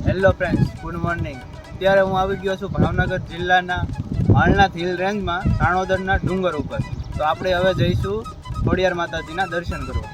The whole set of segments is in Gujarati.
Hello friends, good morning. અત્યારે હું આવી ગયો છું ભાવનગર જિલ્લાના માળનાથ હિલ રેન્જમાં સાણોદરના ડુંગર ઉપર. તો આપણે હવે જઈશું ખોડિયાર માતાજીના દર્શન કરવા.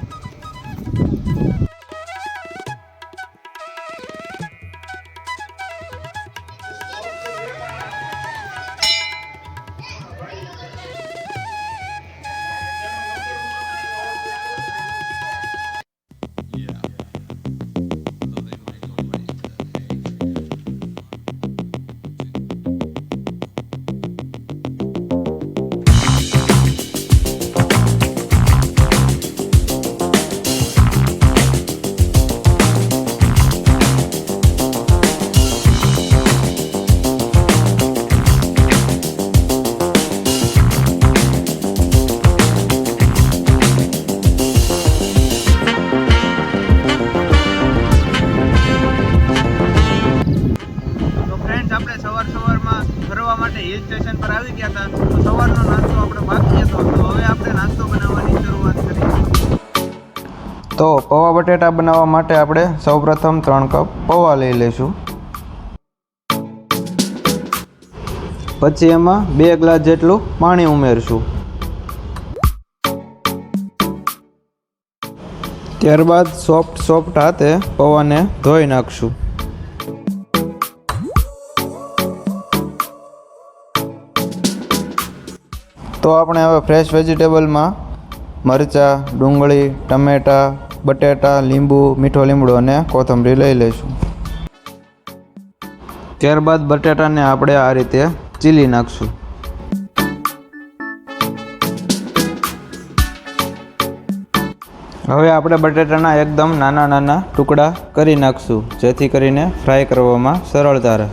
સવારમાં ફરવા માટે હિલ સ્ટેશન પર આવી ગયા હતા. તો સવારનો નાસ્તો આપણે બાકી હતો, તો હવે આપણે નાસ્તો બનાવવાની શરૂઆત કરી. તો પૌવા બટેટા બનાવવા માટે આપણે સૌપ્રથમ 3 કપ પૌવા લઈ લઈશું. પછી એમાં 2 ગ્લાસ જેટલું પાણી ઉમેરશું. ત્યારબાદ સોફ્ટ હાથે પૌવાને ધોઈ નાખશું. તો આપણે હવે ફ્રેશ વેજીટેબલમાં મરચાં, ડુંગળી, ટમેટાં, બટેટા, લીંબુ, મીઠો લીમડો અને કોથમરી લઈ લઈશું. ત્યારબાદ બટેટાને આપણે આ રીતે ચીલી નાખશું. હવે આપણે બટેટાના એકદમ નાના નાના ટુકડા કરી નાખશું, જેથી કરીને ફ્રાય કરવામાં સરળતા રહે.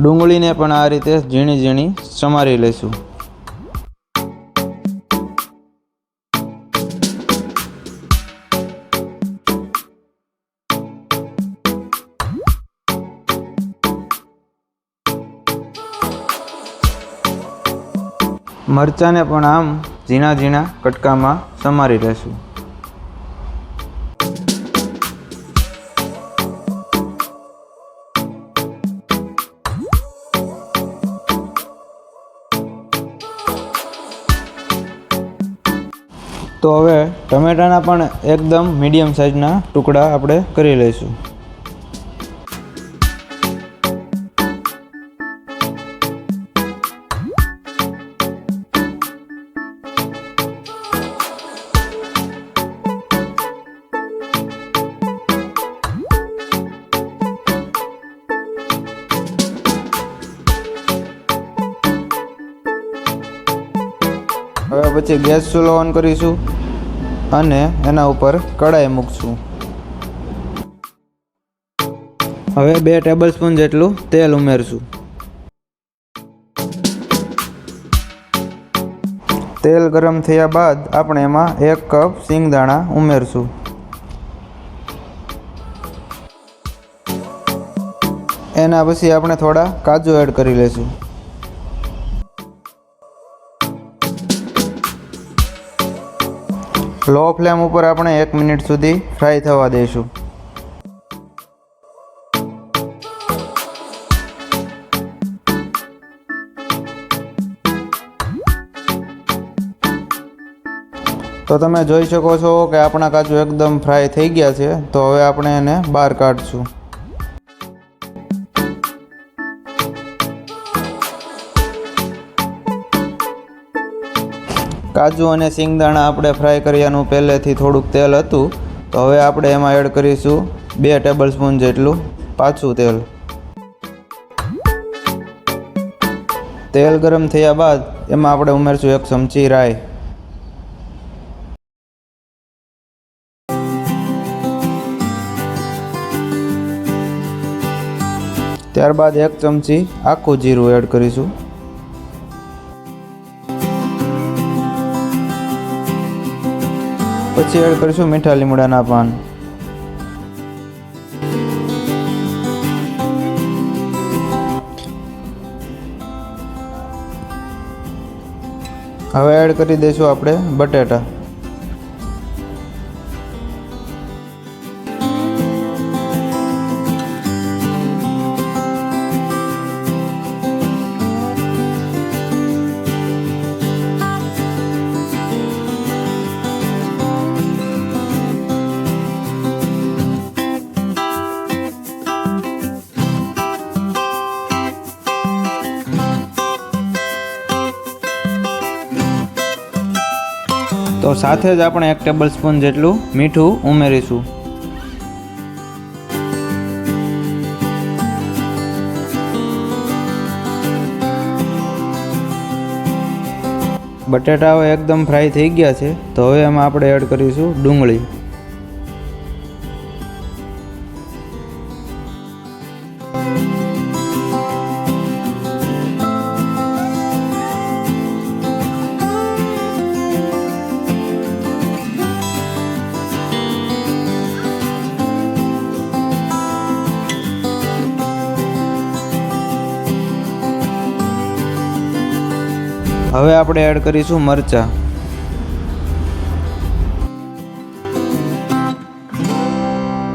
ડુંગળીને પણ આ રીતે ઝીણી ઝીણી સમારી લઈશું. મરચાંને પણ આમ ઝીણા ઝીણા કટકામાં સમારી લઈશું. તો હવે ટમેટાના પણ એકદમ મીડિયમ સાઇઝના ટુકડા આપણે કરી લઈશું. હવે પછી ગેસ ચૂલો ઓન કરીશું અને એના ઉપર કઢાઈ મૂકશું. હવે 2 ટેબલસ્પૂન જેટલું તેલ ઉમેરશું. તેલ ગરમ થયા બાદ આપણે એમાં 1 કપ સિંગદાણા ઉમેરશું. એના પછી આપણે થોડા કાજુ એડ કરી લઈશું. લો ફ્લેમ ઉપર આપણે 1 મિનિટ સુધી ફ્રાય થવા દઈશું. તો તમે જોઈ શકો છો કે આપણા કાજુ એકદમ ફ્રાય થઈ ગયા છે. તો હવે આપણે એને બહાર કાઢશું. કાજુ અને સિંગદાણા આપણે ફ્રાય કર્યાનું પહેલેથી થોડુંક તેલ હતું. તો હવે આપણે એમાં એડ કરીશું 2 ટેબલ સ્પૂન જેટલું પાછું તેલ. તેલ ગરમ થયા બાદ એમાં આપણે ઉમેરશું 1 ચમચી રાઈ. ત્યારબાદ 1 ચમચી આખું જીરું એડ કરીશું. પછી એડ કરીશું મીઠા લીમડાના પાન. હવે એડ કરી દઈશું આપણે બટેટા. તો સાથે જ આપણે 1 ટેબલ સ્પૂન જેટલું મીઠું ઉમેરીશું. બટેટાઓ એકદમ ફ્રાય થઈ ગયા છે. તો હવે એમાં આપણે એડ કરીશું ડુંગળી. હવે આપણે એડ કરીશું મરચાં.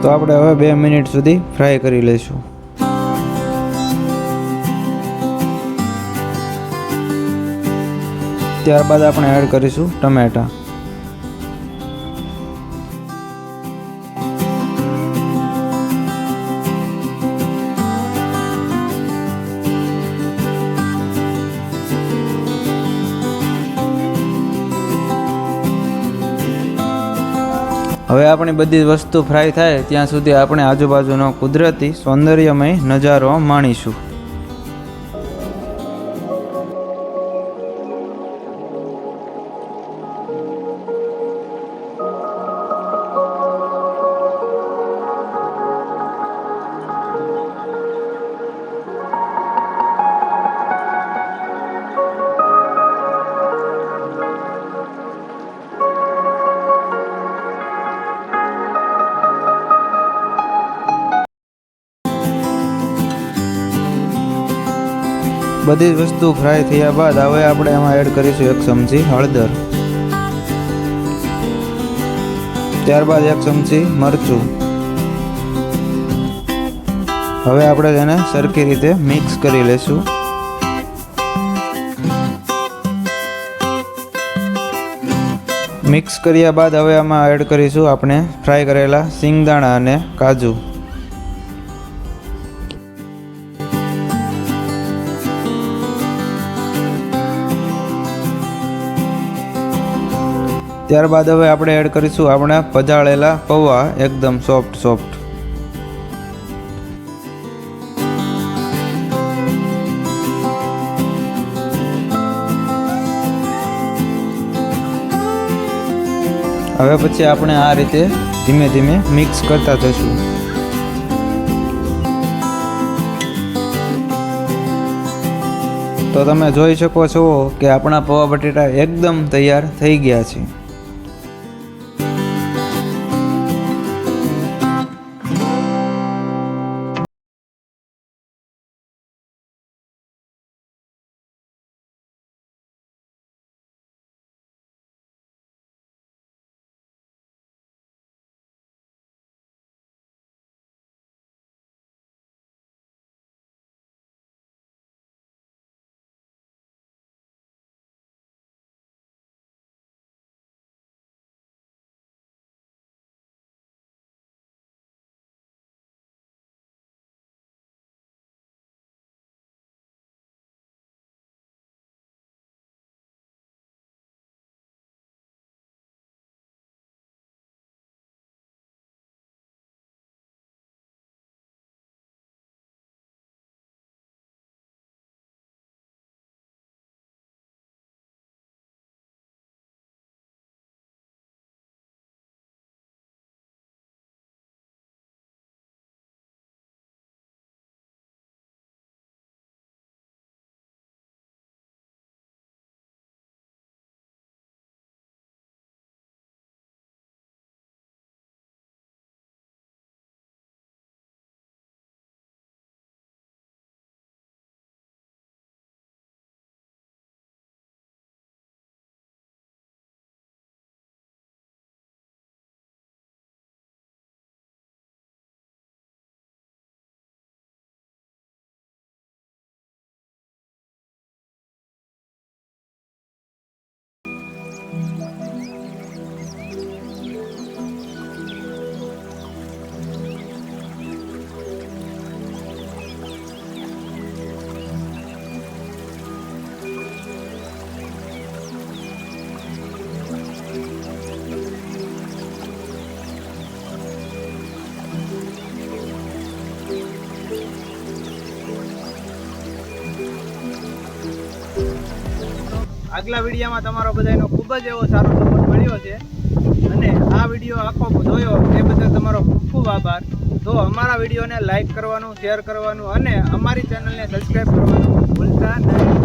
તો આપણે હવે 2 મિનિટ સુધી ફ્રાય કરી લઈશું. ત્યારબાદ આપણે એડ કરીશું ટમેટાં. હવે આપણી બધી વસ્તુ ફ્રાય થાય ત્યાં સુધી આપણે આજુબાજુનો કુદરતી સૌંદર્યમય નજારો માણીશું. બધી જ વસ્તુ ફ્રાય થયા બાદ હવે આપણે એમાં એડ કરીશું 1 ચમચી હળદર. ત્યારબાદ 1 ચમચી મરચું. હવે આપણે તેને સરખી રીતે મિક્સ કરી લઈશું. મિક્સ કર્યા બાદ હવે આમાં એડ કરીશું આપણે ફ્રાય કરેલા સિંગદાણા અને કાજુ. ત્યારબાદ હવે આપણે એડ કરીશું આપણા પજાળેલા પૌવા એકદમ સોફ્ટ. હવે પછી આપણે આ રીતે ધીમે ધીમે મિક્સ કરતા જઈશું. તો તમે જોઈ શકો છો કે આપણા પૌવા બટેટા એકદમ તૈયાર થઈ ગયા છે. આગલા વિડીયોમાં તમારો બધાનો ખૂબ જ એવો સારો સપોર્ટ મળ્યો છે અને આ વિડીયો આખો જોયો એ બદલ તમારો ખૂબ ખૂબ આભાર. તો અમારા વિડીયોને લાઈક કરવાનું, શેર કરવાનું અને અમારી ચેનલને સબસ્ક્રાઈબ કરવાનું ભૂલતા નહીં.